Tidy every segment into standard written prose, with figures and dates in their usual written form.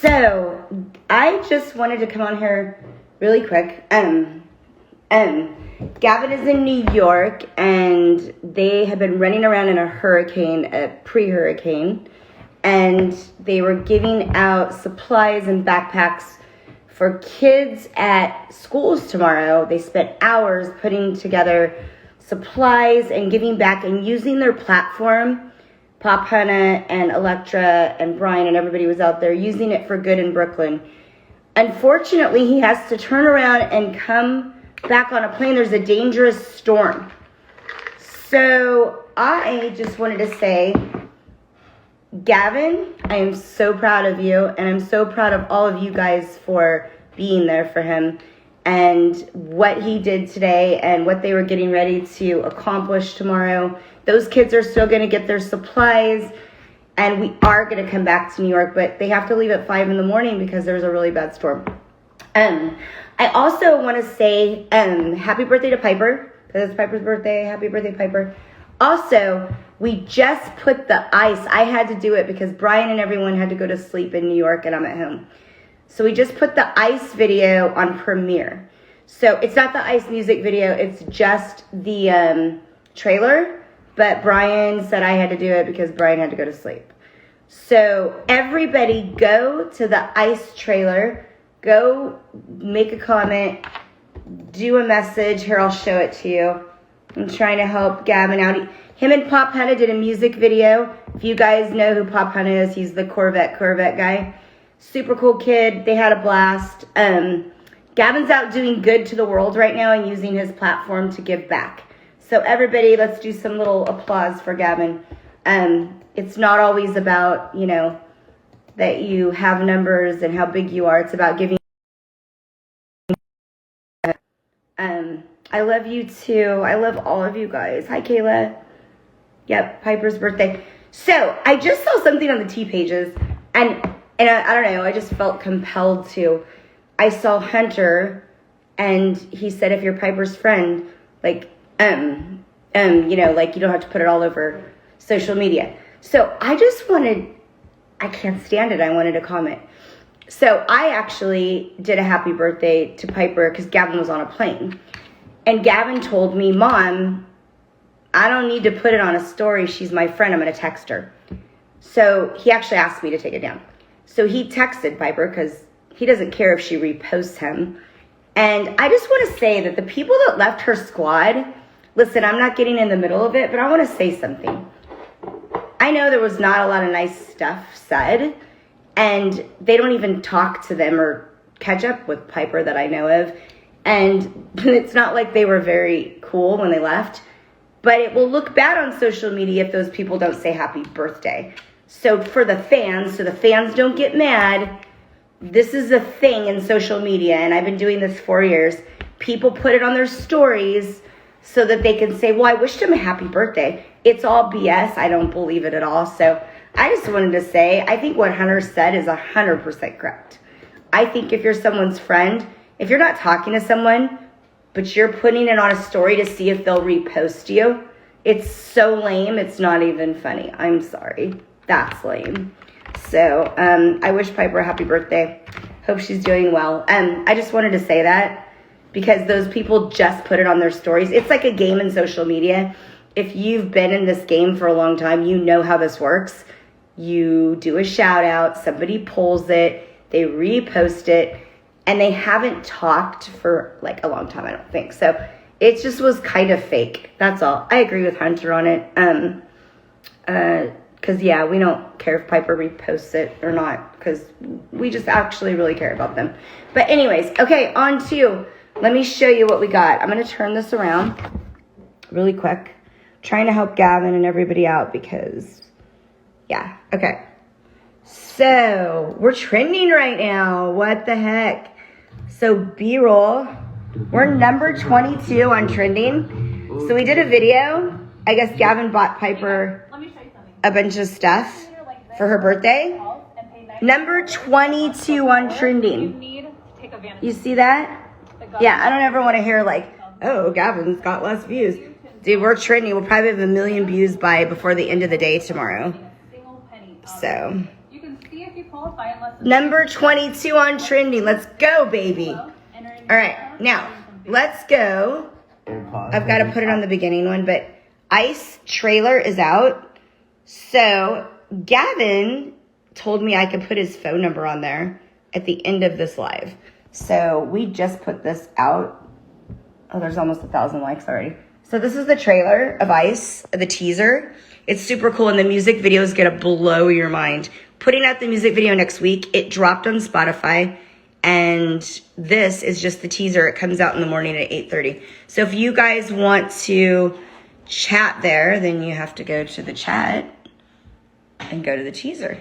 So, I just wanted to come on here really quick. Gavin is in New York, and they have been running around in a hurricane, a pre-hurricane, and they were giving out supplies and backpacks for kids at schools tomorrow. They spent hours putting together supplies and giving back and using their platform. Pop Hannah and Electra and Brian and everybody was out there using it for good in Brooklyn. Unfortunately, he has to turn around and come back on a plane. There's a dangerous storm. So I just wanted to say, Gavin, I am so proud of you, and I'm so proud of all of you guys for being there for him and what he did today and what they were getting ready to accomplish tomorrow. Those kids are still going to get their supplies, and we are going to come back to New York, but they have to leave at 5 in the morning because there's a really bad storm. I also want to say happy birthday to Piper, because it's Piper's birthday. Happy birthday, Piper. Also, we just put the ice. I had to do it because Brian and everyone had to go to sleep in New York, and I'm at home. So we just put the ice video on Premiere. So it's not the ice music video. It's just the trailer. But Brian said I had to do it because Brian had to go to sleep. So everybody go to the ice trailer. Go make a comment. Do a message. Here, I'll show it to you. I'm trying to help Gavin out. Him and Pop Hannah did a music video. If you guys know who Pop Hannah is, he's the Corvette guy. Super cool kid. They had a blast. Gavin's out doing good to the world right now and using his platform to give back. So everybody, let's do some little applause for Gavin. It's not always about, that you have numbers and how big you are. It's about giving. I love you too. I love all of you guys. Hi, Kayla. Yep, Piper's birthday. So I just saw something on the T pages, and I don't know, I just felt compelled to. I saw Hunter, and he said, if you're Piper's friend, like you don't have to put it all over social media. So I can't stand it. I wanted to comment. So I actually did a happy birthday to Piper because Gavin was on a plane. And Gavin told me, Mom, I don't need to put it on a story. She's my friend. I'm going to text her. So he actually asked me to take it down. So he texted Piper because he doesn't care if she reposts him. And I just want to say that the people that left her squad, listen, I'm not getting in the middle of it, but I want to say something. I know there was not a lot of nice stuff said, and they don't even talk to them or catch up with Piper that I know of. And it's not like they were very cool when they left, but it will look bad on social media if those people don't say happy birthday. So for the fans, so the fans don't get mad, this is a thing in social media, and I've been doing this 4 years. People put it on their stories so that they can say, well, I wished him a happy birthday. It's all BS. I don't believe it at all. So I just wanted to say, I think what Hunter said is 100% correct. I think if you're someone's friend, if you're not talking to someone, but you're putting it on a story to see if they'll repost you, it's so lame, it's not even funny. I'm sorry. That's lame. So I wish Piper a happy birthday. Hope she's doing well. I just wanted to say that because those people just put it on their stories. It's like a game in social media. If you've been in this game for a long time, you know how this works. You do a shout out, somebody pulls it, they repost it, and they haven't talked for like a long time, I don't think. So it just was kind of fake. That's all. I agree with Hunter on it. Because, yeah, we don't care if Piper reposts it or not, because we just actually really care about them. But anyways, okay, on to, let me show you what we got. I'm going to turn this around really quick. Trying to help Gavin and everybody out because, yeah, okay. So, we're trending right now. What the heck? So, B-roll. We're number 22 on trending. So, we did a video. I guess Gavin bought Piper a bunch of stuff for her birthday. Number 22 on trending. You see that? Yeah, I don't ever want to hear like, oh, Gavin's got less views. Dude, we're trending. We'll probably have 1 million views before the end of the day tomorrow. So, Number 22 on trending. Let's go, baby. All right, now let's go. I've got to put it on the beginning one, but Ice trailer is out. So Gavin told me I could put his phone number on there at the end of this live. So we just put this out. Oh, there's almost 1,000 likes already. So this is the trailer of Ice, the teaser. It's super cool, and the music video is going to blow your mind. Putting out the music video next week. It dropped on Spotify, and this is just the teaser. It comes out in the morning at 8:30. So if you guys want to chat there, then you have to go to the chat and go to the teaser.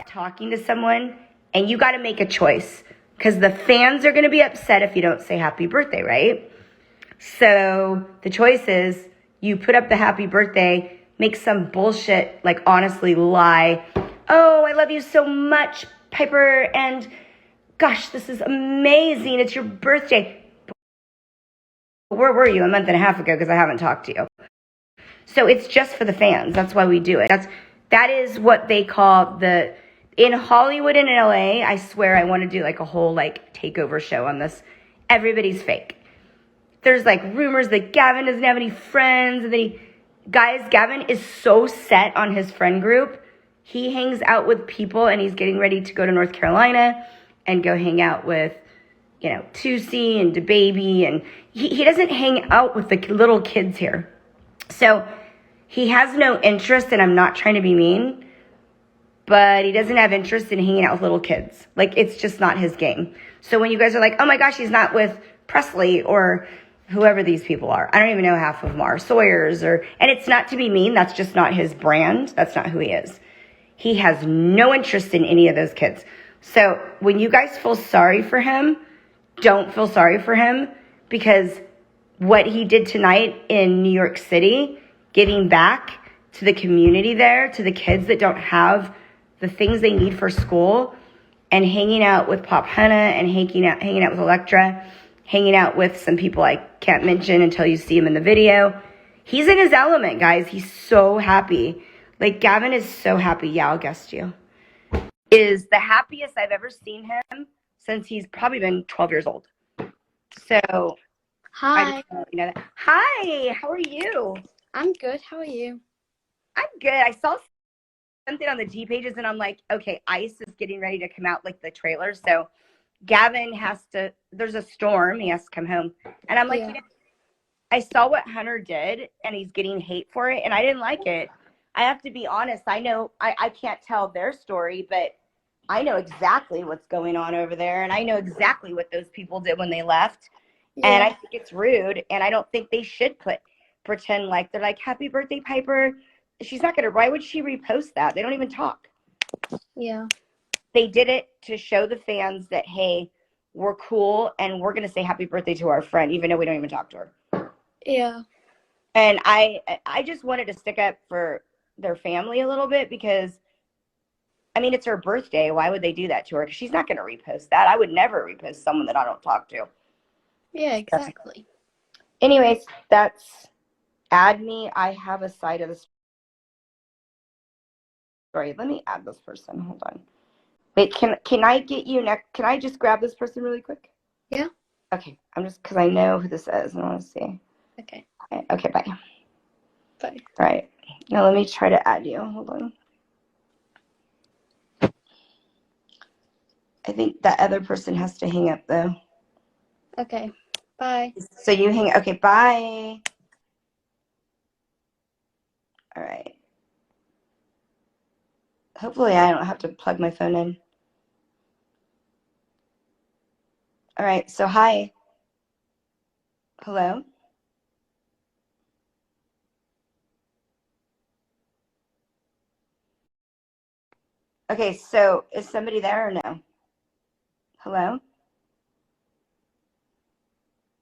Talking to someone, and you got to make a choice, because the fans are going to be upset if you don't say happy birthday, right? So the choice is you put up the happy birthday, make some bullshit, like honestly lie. Oh, I love you so much, Piper, and gosh, this is amazing. It's your birthday. Where were you a month and a half ago? Because I haven't talked to you. So it's just for the fans. That's why we do it. That is what they call in Hollywood and in LA, I swear I want to do like a whole like takeover show on this. Everybody's fake. There's like rumors that Gavin doesn't have any friends, and then Gavin is so set on his friend group. He hangs out with people, and he's getting ready to go to North Carolina and go hang out with, Tusi and DaBaby, and he doesn't hang out with the little kids here. So he has no interest, and I'm not trying to be mean, but he doesn't have interest in hanging out with little kids. Like, it's just not his game. So when you guys are like, oh my gosh, he's not with Presley or whoever these people are. I don't even know half of them are. Sawyers and it's not to be mean. That's just not his brand. That's not who he is. He has no interest in any of those kids. So when you guys feel sorry for him, don't feel sorry for him, because what he did tonight in New York City, giving back to the community there, to the kids that don't have the things they need for school, and hanging out with Pop Hannah, and hanging out with Electra, hanging out with some people I can't mention until you see him in the video. He's in his element, guys. He's so happy. Like, Gavin is so happy. Yeah, I'll guess you. Is the happiest I've ever seen him since he's probably been 12 years old. So, hi. Hi, how are you? I'm good. How are you? I'm good. I saw something on the G pages, and I'm like, okay, Ice is getting ready to come out, like the trailer. So Gavin there's a storm. He has to come home. And I'm like, I saw what Hunter did, and he's getting hate for it, and I didn't like it. I have to be honest. I know I can't tell their story, but I know exactly what's going on over there, and I know exactly what those people did when they left. Yeah. And I think it's rude, and I don't think they should pretend like they're like, happy birthday, Piper. She's not gonna. Why would she repost that? They don't even talk. Yeah. They did it to show the fans that, hey, we're cool, and we're gonna say happy birthday to our friend, even though we don't even talk to her. Yeah. And I just wanted to stick up for their family a little bit, because, I mean, it's her birthday. Why would they do that to her? Because she's not gonna repost that. I would never repost someone that I don't talk to. Yeah, exactly. Anyways, that's add me. I have a side of the story. Let me add this person. Hold on. Wait, can I get you next? Can I just grab this person really quick? Yeah. Okay. I'm just, because I know who this is, and I want to see. Okay. Okay, bye. Bye. All right. Now let me try to add you. Hold on. I think that other person has to hang up though. Okay. Bye. So you hang. Okay. Bye. All right. Hopefully I don't have to plug my phone in. All right. So hi. Hello. Okay. So is somebody there or no? Hello.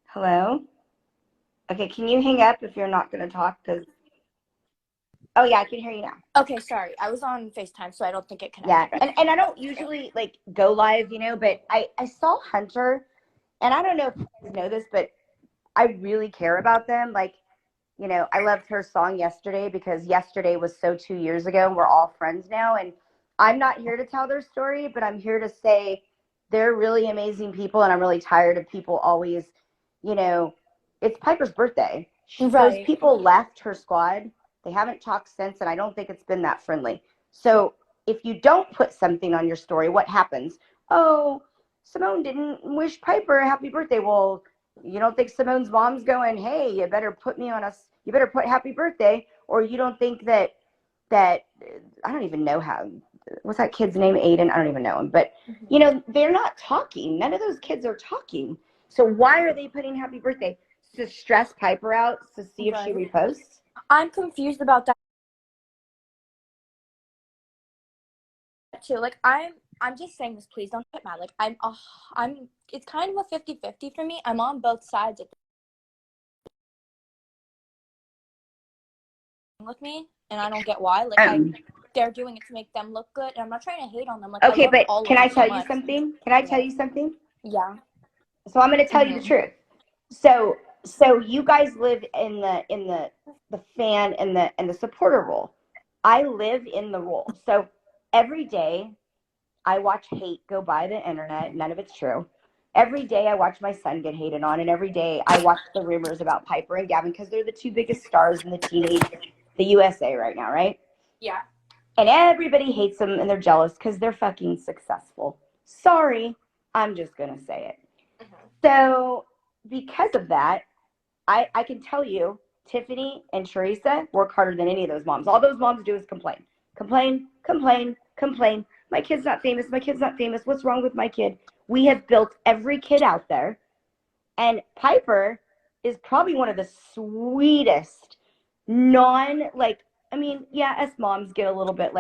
Hello. Okay. Can you hang up if you're not going to talk? Because oh yeah, I can hear you now. Okay, sorry. I was on FaceTime, so I don't think it Yeah, connected. and I don't usually like go live, but I saw Hunter, and I don't know if you guys know this, but I really care about them. Like, I loved her song Yesterday because yesterday was so 2 years ago, and we're all friends now. And I'm not here to tell their story, but I'm here to say they're really amazing people, and I'm really tired of people always, it's Piper's birthday. Those Right. people left her squad. They haven't talked since, and I don't think it's been that friendly. So if you don't put something on your story, what happens? Oh, Simone didn't wish Piper a happy birthday. Well, you don't think Simone's mom's going, hey, you better put you better put happy birthday, or you don't think that I don't even know what's that kid's name? Aiden? I don't even know him, but they're not talking. None of those kids are talking. So why are they putting happy birthday? To stress Piper out to see if she reposts? I'm confused about that too. Like I'm just saying this, please don't get mad. Like I'm it's kind of a 50-50 for me. I'm on both sides of with me, and I don't get why. Like they're doing it to make them look good, and I'm not trying to hate on them. Like okay, I but all can of I them tell so you much. something? Can I tell you something? Yeah. So I'm going to tell you the truth. So you guys live in the fan and the supporter role. I live in the role. So every day I watch hate go by the internet. None of it's true. Every day I watch my son get hated on, and every day I watch the rumors about Piper and Gavin because they're the two biggest stars in the USA right now, right? Yeah. And everybody hates them and they're jealous because they're fucking successful. Sorry, I'm just going to say it. So because of that, I can tell you, Tiffany and Theresa work harder than any of those moms. All those moms do is complain. Complain, complain, complain. My kid's not famous. My kid's not famous. What's wrong with my kid? We have built every kid out there. And Piper is probably one of the sweetest, us moms get a little bit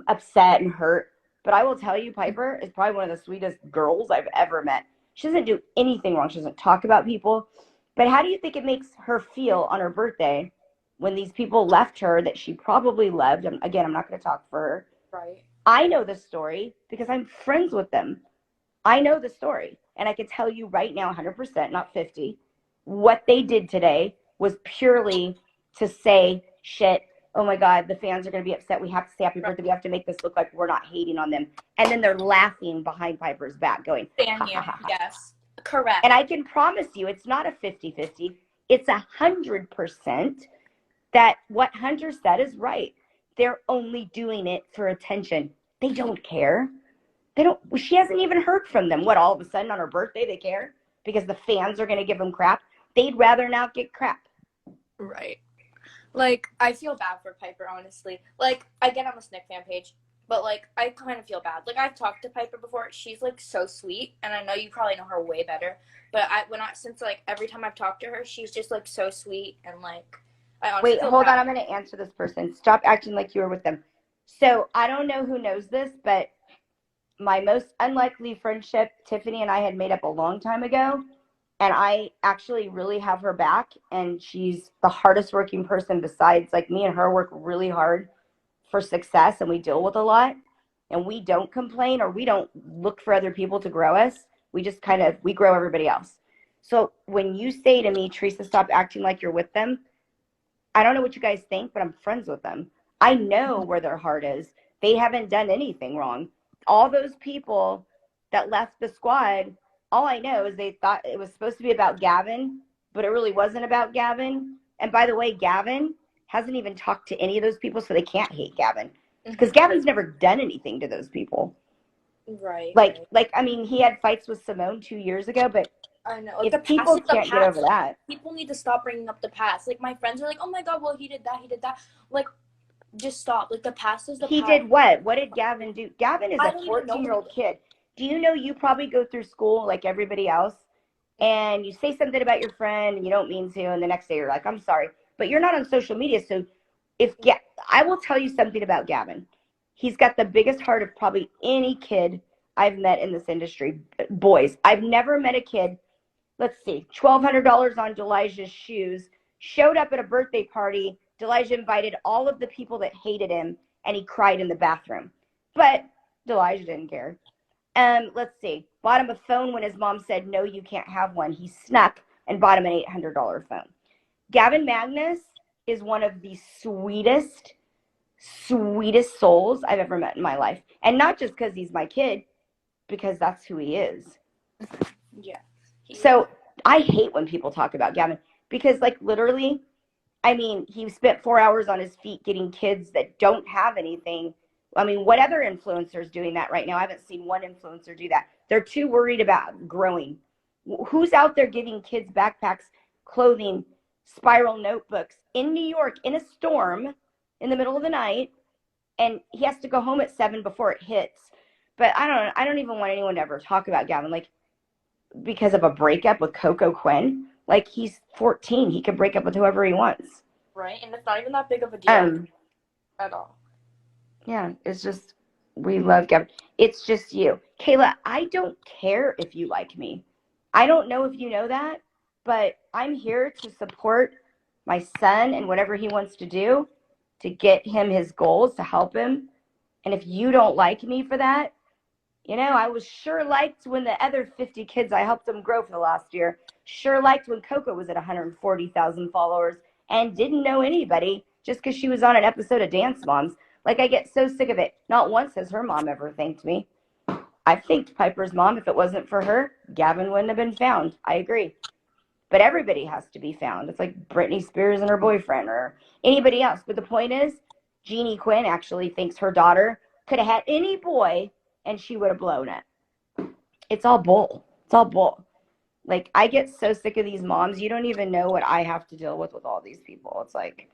upset and hurt. But I will tell you, Piper is probably one of the sweetest girls I've ever met. She doesn't do anything wrong. She doesn't talk about people. But how do you think it makes her feel on her birthday when these people left her that she probably loved? Again, I'm not going to talk for her. Right. I know the story because I'm friends with them. I know the story. And I can tell you right now, 100%, not 50, what they did today was purely to say, shit, oh my God, the fans are going to be upset. We have to say happy birthday. We have to make this look like we're not hating on them. And then they're laughing behind Piper's back going, Stand you. Yes. Correct. And I can promise you it's not a 50-50. It's 100% that what Hunter said is right. They're only doing it for attention. They don't care. She hasn't even heard from them. What, all of a sudden on her birthday they care? Because the fans are going to give them crap? They'd rather not get crap. Right. Like, I feel bad for Piper, honestly. Like, I get on the Snick fan page, but, I kind of feel bad. I've talked to Piper before. She's, so sweet, and I know you probably know her way better. But since every time I've talked to her, she's just, so sweet, and, I honestly Wait, feel hold bad. on. I'm going to answer this person. Stop acting like you were with them. So, I don't know who knows this, but my most unlikely friendship, Tiffany and I had made up a long time ago. And I actually really have her back. And she's the hardest working person besides, me and her work really hard for success. And we deal with a lot. And we don't complain or we don't look for other people to grow us. We just we grow everybody else. So when you say to me, Theresa, stop acting like you're with them, I don't know what you guys think, but I'm friends with them. I know where their heart is. They haven't done anything wrong. All those people that left the squad, all I know is they thought it was supposed to be about Gavin, but it really wasn't about Gavin. And by the way, Gavin hasn't even talked to any of those people, so they can't hate Gavin. Because Gavin's never done anything to those people. Right. Like I mean, he had fights with Simone 2 years ago, but I know. Like, if the past people is the can't get over past. that, People need to stop bringing up the past. Like, my friends are like, oh my God, well, he did that, he did that. Like, just stop. Like, the past is the he past. did what? What did Gavin do? Gavin is I a don't even know. 14-year-old kid. Do you know you probably go through school like everybody else, and you say something about your friend and you don't mean to, and the next day you're like, I'm sorry, but you're not on social media. So I will tell you something about Gavin. He's got the biggest heart of probably any kid I've met in this industry. Boys, I've never met a kid. Let's see, $1,200 on Delicia's shoes. Showed up at a birthday party. Delicia invited all of the people that hated him, and he cried in the bathroom. But Delicia didn't care. Let's see. Bought him a phone when his mom said, no, you can't have one. He snuck and bought him an $800 phone. Gavin Magnus is one of the sweetest souls I've ever met in my life. And not just because he's my kid, because that's who he is. Yeah. So I hate when people talk about Gavin because, like, literally, I mean, he spent 4 hours on his feet getting kids that don't have anything. I mean, what other influencers doing that right now? I haven't seen one influencer do that. They're too worried about growing. Who's out there giving kids backpacks, clothing, spiral notebooks in New York in a storm in the middle of the night, and he has to go home at 7 before it hits? But I don't even want anyone to ever talk about Gavin, like, because of a breakup with Coco Quinn. Like, he's 14. He can break up with whoever he wants. Right, and it's not even that big of a deal at all. Yeah, it's just, we love Gavin. It's just you. Kayla, I don't care if you like me. I don't know if you know that, but I'm here to support my son and whatever he wants to do to get him his goals, to help him. And if you don't like me for that, you know, I was sure liked when the other 50 kids I helped them grow for the last year, sure liked when Coco was at 140,000 followers and didn't know anybody just because she was on an episode of Dance Moms. Like, I get so sick of it. Not once has her mom ever thanked me. I've thanked Piper's mom. If it wasn't for her, Gavin wouldn't have been found. I agree. But everybody has to be found. It's like Britney Spears and her boyfriend or anybody else. But the point is, Jeannie Quinn actually thinks her daughter could have had any boy and she would have blown it. It's all bull. It's all bull. Like, I get so sick of these moms. You don't even know what I have to deal with all these people. It's like,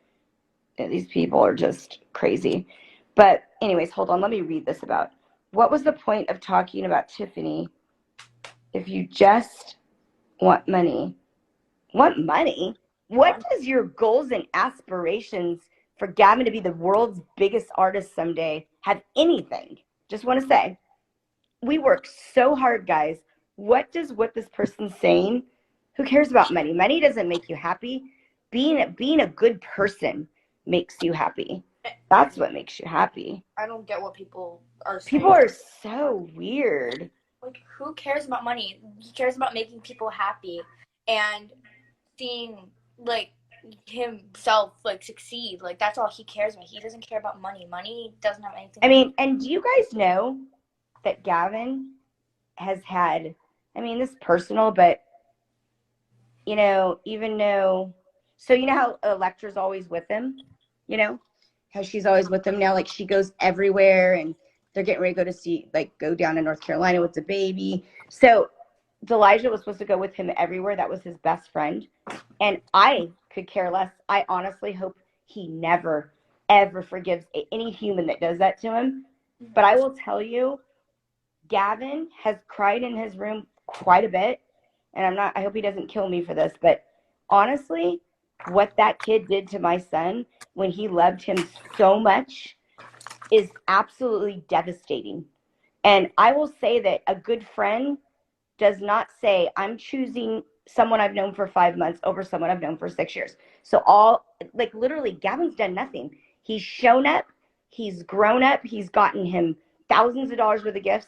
these people are just crazy. But anyways, hold on. Let me read this about. What was the point of talking about Tiffany if you just want money? Want money? What does your goals and aspirations for Gavin to be the world's biggest artist someday have anything? Just want to say, we work so hard, guys. What this person's saying? Who cares about money? Money doesn't make you happy. Being a good person makes you happy. That's what makes you happy. I don't get what people are saying. People are so weird. Like, who cares about money? He cares about making people happy and seeing, like, himself, like, succeed. Like, that's all he cares about. He doesn't care about money. Money doesn't have anything. I mean, and do you guys know that Gavin has had, I mean, this is personal, but, you know, even though, so you know how Electra's always with him? You know, how she's always with him now? Like, she goes everywhere, and they're getting ready to go down to North Carolina with the baby. So Delicia was supposed to go with him everywhere. That was his best friend. And I could care less. I honestly hope he never, ever forgives any human that does that to him. But I will tell you, Gavin has cried in his room quite a bit. And I hope he doesn't kill me for this, but honestly, what that kid did to my son when he loved him so much is absolutely devastating. And I will say that a good friend does not say, I'm choosing someone I've known for 5 months over someone I've known for 6 years. So literally, Gavin's done nothing. He's shown up. He's grown up. He's gotten him thousands of dollars worth of gifts.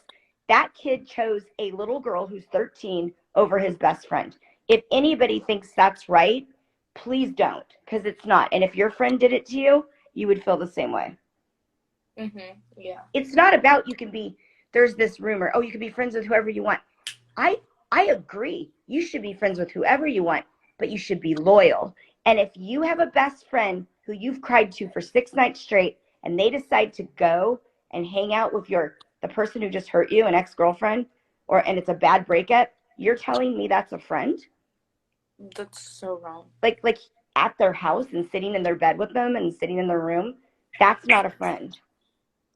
That kid chose a little girl who's 13 over his best friend. If anybody thinks that's right, please don't, because it's not. And if your friend did it to you, you would feel the same way. Yeah. It's not about there's this rumor, you can be friends with whoever you want. I agree. You should be friends with whoever you want, but you should be loyal. And if you have a best friend who you've cried to for 6 nights straight and they decide to go and hang out with your the person who just hurt you, an ex-girlfriend, and it's a bad breakup, you're telling me that's a friend? That's so wrong. Like at their house and sitting in their bed with them and sitting in their room, that's not a friend.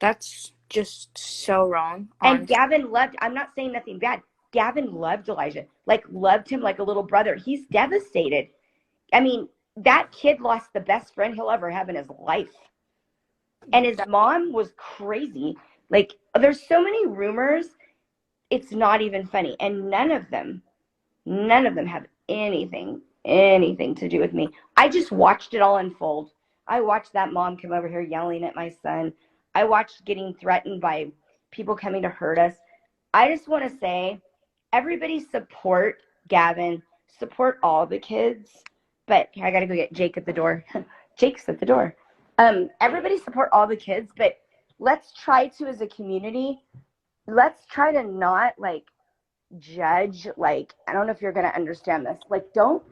That's just so wrong. And Gavin loved, I'm not saying nothing bad. Gavin loved Elijah, like loved him like a little brother. He's devastated. I mean, that kid lost the best friend he'll ever have in his life. And his mom was crazy. Like, there's so many rumors, it's not even funny. And none of them have anything to do with me. I just watched it all unfold. I watched that mom come over here yelling at my son. I watched getting threatened by people coming to hurt us. I just want to say, everybody support Gavin, support all the kids. But I got to go get Jake at the door. Jake's at the door. Everybody support all the kids, but let's try to, as a community, let's try to not like judge. Like, I don't know if you're going to understand this. Like, don't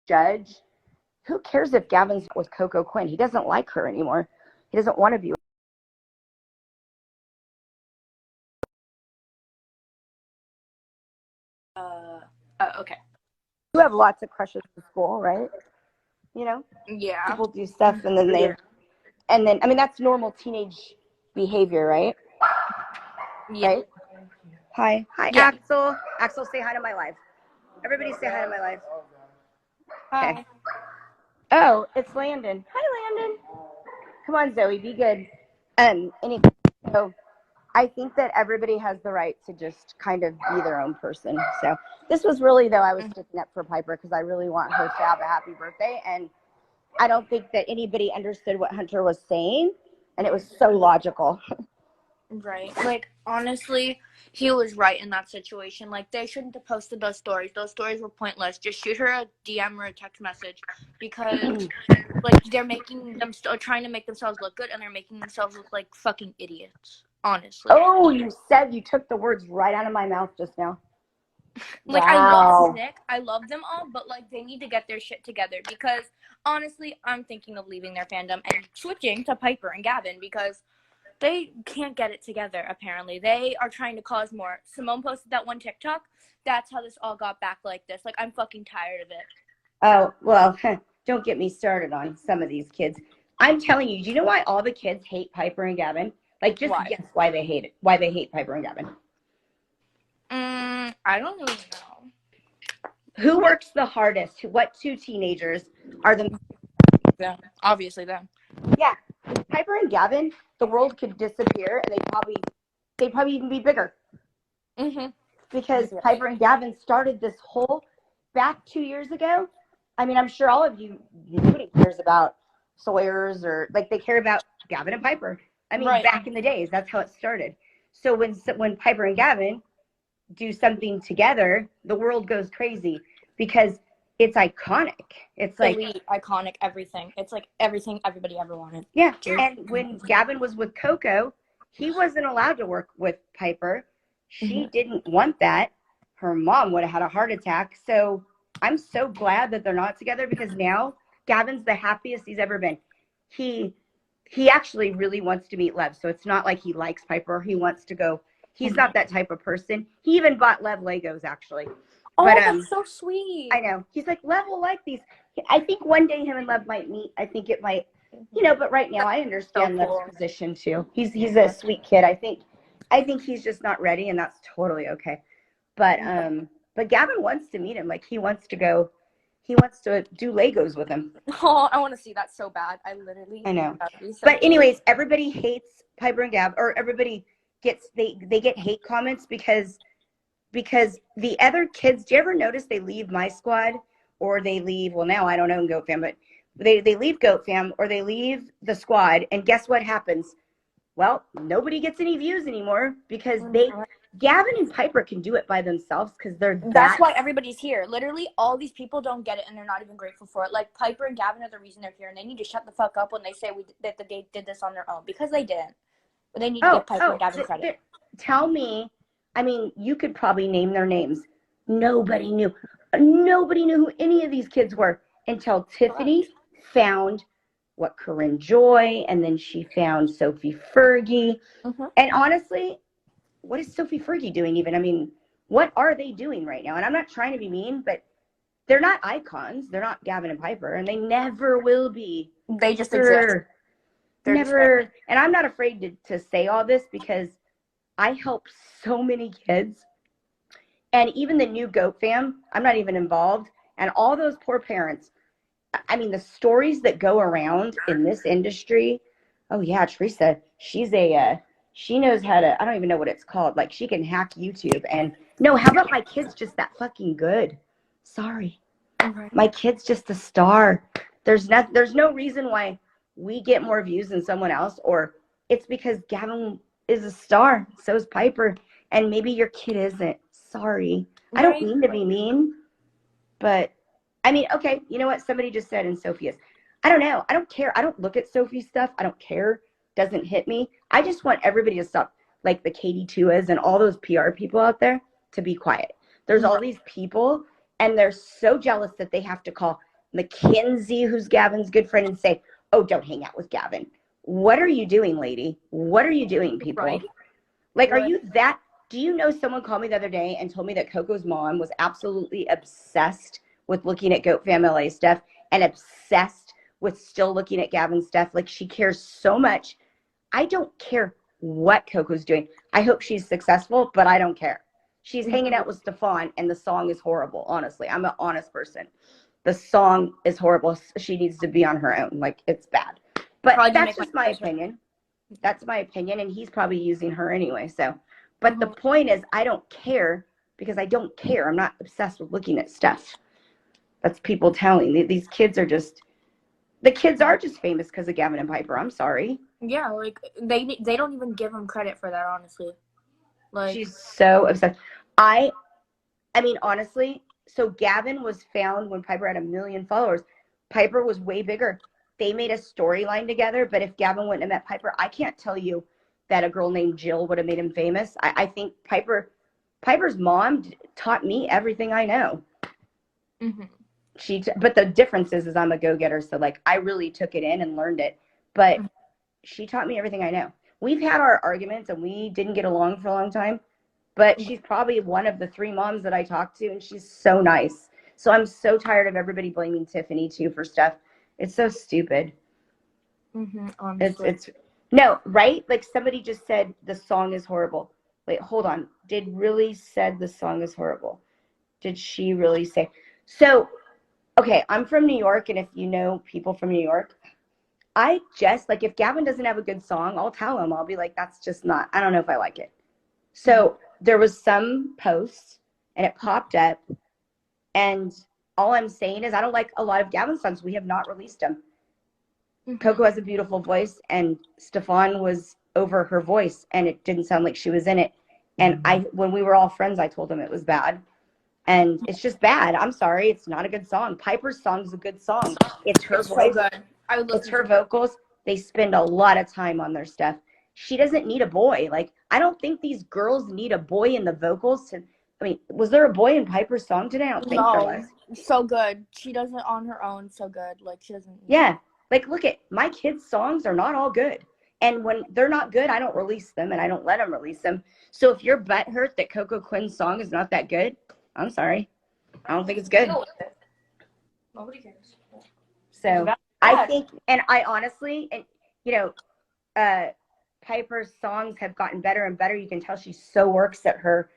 judge. Who cares if Gavin's with Coco Quinn? He doesn't like her anymore. He doesn't want to be. Okay. You have lots of crushes in school, right? You know? Yeah. People do stuff and then I mean, that's normal teenage behavior, right? Yeah. Right? Hi. Hi, Yeah. Axel. Axel, say hi to my life. Everybody say hi to my life. Hi. Okay. Oh, it's Landon. Hi, Landon. Come on, Zoe, be good. Anyway, so I think that everybody has the right to just kind of be their own person. So this was really, though, I was sticking up for Piper because I really want her to have a happy birthday. And I don't think that anybody understood what Hunter was saying. And it was so logical. Right. Like, honestly, he was right in that situation. Like, they shouldn't have posted those stories. Those stories were pointless. Just shoot her a DM or a text message because, like, they're making them trying to make themselves look good, and they're making themselves look like fucking idiots. Honestly. Oh, you took the words right out of my mouth just now. Like, wow. I love them all, but, like, they need to get their shit together because, honestly, I'm thinking of leaving their fandom and switching to Piper and Gavin because they can't get it together, apparently. They are trying to cause more. Simone posted that one TikTok. That's how this all got back like this. Like, I'm fucking tired of it. Oh, well, don't get me started on some of these kids. I'm telling you, do you know why all the kids hate Piper and Gavin? Like, just guess why they hate it. Why they hate Piper and Gavin. I don't really know. Who works the hardest? What two teenagers are the... Them. Obviously them. Yeah. Piper and Gavin, the world could disappear, and they'd probably even be bigger. Mm-hmm. Because Piper and Gavin started this whole, back 2 years ago. I mean, I'm sure all of you, nobody cares about Sawyers or, like, they care about Gavin and Piper. I mean, back in the days, that's how it started. So when Piper and Gavin do something together, the world goes crazy because it's iconic. It's like elite, iconic, everything. It's like everything everybody ever wanted. Yeah, and when Gavin was with Coco, he wasn't allowed to work with Piper. She didn't want that. Her mom would have had a heart attack. So I'm so glad that they're not together because now Gavin's the happiest he's ever been. He actually really wants to meet Lev. So it's not like he likes Piper. He wants to go. He's not that type of person. He even bought Lev Legos, actually. Oh, but, that's so sweet. I know. He's like, Lev will like these. I think one day him and Lev might meet. I think it might, you know, but right now I understand Lev's position too. He's a sweet kid. I think he's just not ready, and that's totally okay. But Gavin wants to meet him. Like, he wants to do Legos with him. Oh, I want to see that so bad. I know. But anyways, everybody hates Piper and Gav, or everybody gets, they get hate comments because the other kids, do you ever notice they leave my squad or they leave, well, now I don't own Goat Fam, but they leave Goat Fam or they leave the squad, and guess what happens? Well, nobody gets any views anymore because Gavin and Piper can do it by themselves because that's why everybody's here. Literally, all these people don't get it and they're not even grateful for it. Like, Piper and Gavin are the reason they're here, and they need to shut the fuck up when they say that they did this on their own, because they didn't. But they need to give Piper and Gavin credit. Tell me, I mean, you could probably name their names. Nobody knew who any of these kids were until Tiffany found what Corinne Joy, and then she found Sophie Fergie. Mm-hmm. And honestly, what is Sophie Fergie doing even? I mean, what are they doing right now? And I'm not trying to be mean, but they're not icons. They're not Gavin and Piper, and they never will be. They just exist. They're Never. just And I'm not afraid to say all this because I help so many kids. And even the new GOAT fam, I'm not even involved. And all those poor parents, I mean, the stories that go around in this industry. Oh, yeah, Theresa, she knows how to, I don't even know what it's called. Like, she can hack YouTube. And no, how about my kid's just that fucking good? Sorry. Right. My kid's just a star. There's no reason why we get more views than someone else, or it's because Gavin is a star. So is Piper. And maybe your kid isn't. Sorry. I don't mean to be mean, but I mean, okay, you know what? Somebody just said in Sophia's. I don't know. I don't care. I don't look at Sophie's stuff. I don't care. Doesn't hit me. I just want everybody to stop, like the Katie Tuas and all those PR people out there, to be quiet. There's all these people, and they're so jealous that they have to call Mackenzie, who's Gavin's good friend, and say, oh, don't hang out with Gavin. What are you doing, lady? What are you doing, people? Right. Like, are you that? Do you know someone called me the other day and told me that Coco's mom was absolutely obsessed with looking at Goat Fam LA stuff and obsessed with still looking at Gavin's stuff? Like, she cares so much. I don't care what Coco's doing. I hope she's successful, but I don't care. She's hanging out with Stefan, and the song is horrible, honestly. I'm an honest person. The song is horrible. She needs to be on her own. Like, it's bad. But that's just my opinion. That's my opinion, and he's probably using her anyway, so. But the point is, I don't care because I don't care. I'm not obsessed with looking at stuff. That's people telling me. These kids are just, the kids are just famous because of Gavin and Piper. I'm sorry. Yeah, like, they don't even give him credit for that, honestly. Like, she's so obsessed. I mean, honestly, so Gavin was found when Piper had 1 million followers. Piper was way bigger. They made a storyline together, but if Gavin wouldn't have met Piper, I can't tell you that a girl named Jill would have made him famous. I think Piper's mom taught me everything I know. But the difference is I'm a go-getter, so like I really took it in and learned it. But she taught me everything I know. We've had our arguments and we didn't get along for a long time, but she's probably one of the 3 moms that I talked to, and she's so nice. So I'm so tired of everybody blaming Tiffany too for stuff. It's so stupid. Honestly. It's no, right? Like somebody just said the song is horrible. Wait, hold on. Did really said the song is horrible? Did she really say? So, okay, I'm from New York, and if you know people from New York, I just, like, if Gavin doesn't have a good song, I'll tell him. I'll be like, that's just not, I don't know if I like it. So there was some post, and it popped up, and all I'm saying is I don't like a lot of Gavin's songs. We have not released them. Coco has a beautiful voice, and Stefan was over her voice, and it didn't sound like she was in it. And when we were all friends, I told him it was bad. And it's just bad. I'm sorry. It's not a good song. Piper's song is a good song. It's her voice. It's her vocals. They spend a lot of time on their stuff. She doesn't need a boy. Like, I don't think these girls need a boy in the vocals to, I mean, was there a boy in Piper's song today? I don't think there was. So good. She does it on her own so good. Like, she doesn't. Yeah. Like, look at my kids' songs are not all good. And when they're not good, I don't release them, and I don't let them release them. So if you're butthurt that Coco Quinn's song is not that good, I'm sorry. I don't think it's good. Nobody cares. So I think, and I honestly, and you know, Piper's songs have gotten better and better. You can tell she so works at her,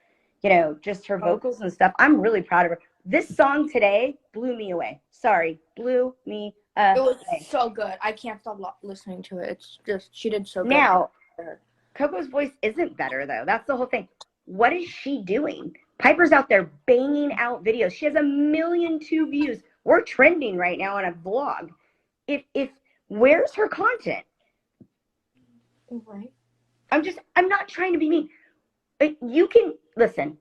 you know, just her vocals and stuff. I'm really proud of her. This song today blew me away. Sorry, blew me away. It was so good. I can't stop listening to it. It's just, she did so good. Now, Coco's voice isn't better, though. That's the whole thing. What is she doing? Piper's out there banging out videos. She has 1.2 million views. We're trending right now on a vlog. If where's her content? Right. I'm not trying to be mean. You can, listen,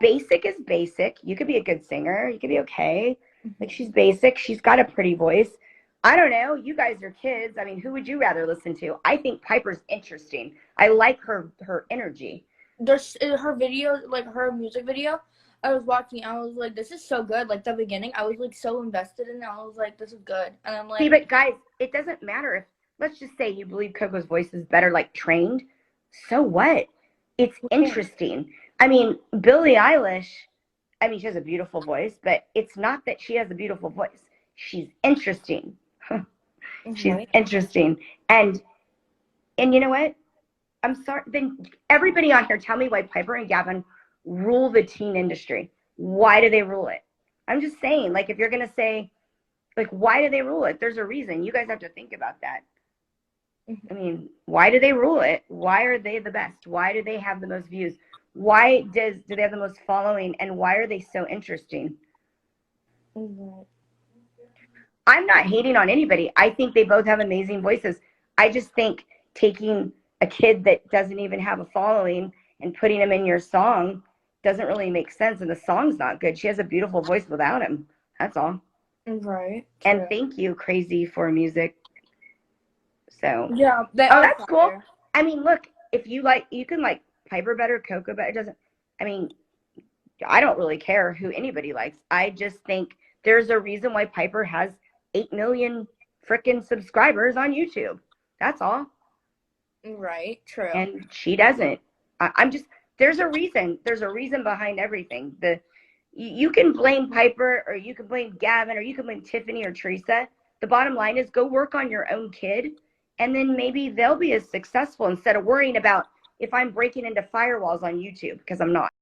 basic is basic. You could be a good singer. You could be okay. Like, she's basic. She's got a pretty voice. I don't know. You guys are kids. I mean, who would you rather listen to? I think Piper's interesting. I like her energy. There's her video, like her music video. I was watching. I was like, this is so good. Like the beginning, I was like so invested in it. I was like, this is good. And I'm like, See, but guys, it doesn't matter if, let's just say you believe Coco's voice is better, like trained. So what? It's interesting. I mean, Billie Eilish, I mean, she has a beautiful voice, but it's not that she has a beautiful voice. She's interesting. She's interesting. And you know what? I'm sorry. Then everybody on here, tell me why Piper and Gavin rule the teen industry. Why do they rule it? I'm just saying, like, if you're going to say, like, why do they rule it? There's a reason. You guys have to think about that. I mean, why do they rule it? Why are they the best? Why do they have the most views? Why do they have the most following? And why are they so interesting? I'm not hating on anybody. I think they both have amazing voices. I just think taking a kid that doesn't even have a following and putting him in your song doesn't really make sense. And the song's not good. She has a beautiful voice without him. That's all. Right. And thank you, Crazy for Music. So yeah, that's cool. I mean, look, if you like, you can like Piper better, Coco better. It doesn't. I mean, I don't really care who anybody likes. I just think there's a reason why Piper has 8 million freaking subscribers on YouTube. That's all. Right. True. And she doesn't. I'm just. There's a reason. There's a reason behind everything. You can blame Piper, or you can blame Gavin, or you can blame Tiffany or Theresa. The bottom line is go work on your own kid, and then maybe they'll be as successful instead of worrying about if I'm breaking into firewalls on YouTube, because I'm not.